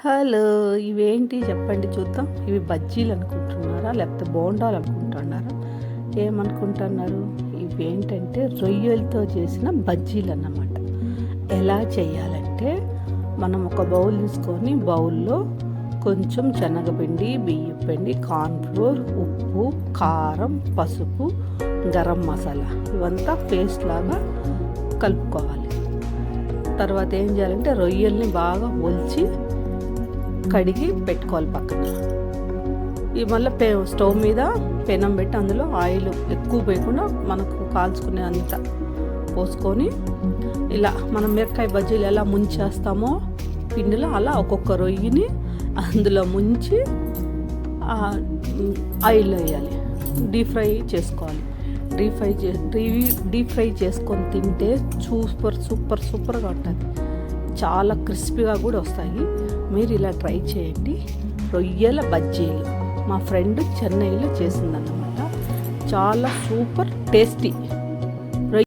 Hello! ఇవేంటి చెప్పండి చూద్దాం. ఇవి బజ్జీలు అనుకుంటున్నారా? లేకపోతే బోండాలు అనుకుంటున్నారా? ఏమనుకుంటున్నారు? ఇవేంటంటే రొయ్యలతో చేసిన బజ్జీలు అన్నమాట. ఎలా చేయాలంటే మనం ఒక బౌల్ తీసుకొని బౌల్లో కొంచెం శనగపిండి, బియ్యం పిండి, కార్న్‌ఫ్లోర్, ఉప్పు, కారం, పసుపు, గరం మసాలా ఇవంతా పేస్ట్ లాగా కలుపుకోవాలి. తర్వాత ఏం చేయాలంటే రొయ్యల్ని బాగా ఒలిచి కడిగి పెట్టుకోవాలి పక్కన. ఈ మళ్ళీ స్టవ్ మీద పెనం పెట్టి అందులో ఆయిల్ ఎక్కువ పోయకుండా మనకు కాల్చుకునే అంత పోసుకొని ఇలా మనం మిరపకాయ బజ్జీలు ఎలా ముంచేస్తామో పిండిలో అలా ఒక్కొక్క రొయ్యిని అందులో ముంచి ఆయిల్ వేయాలి. డీప్ ఫ్రై చేసుకొని తింటే సూపర్గా ఉంటుంది. చాలా క్రిస్పీగా కూడా వస్తాయి. మీరు ఇలా ట్రై చేయండి. రొయ్యల బజ్జీలు మా ఫ్రెండ్ చెన్నైలో చేసిందన్నమాట. చాలా సూపర్ టేస్టీ.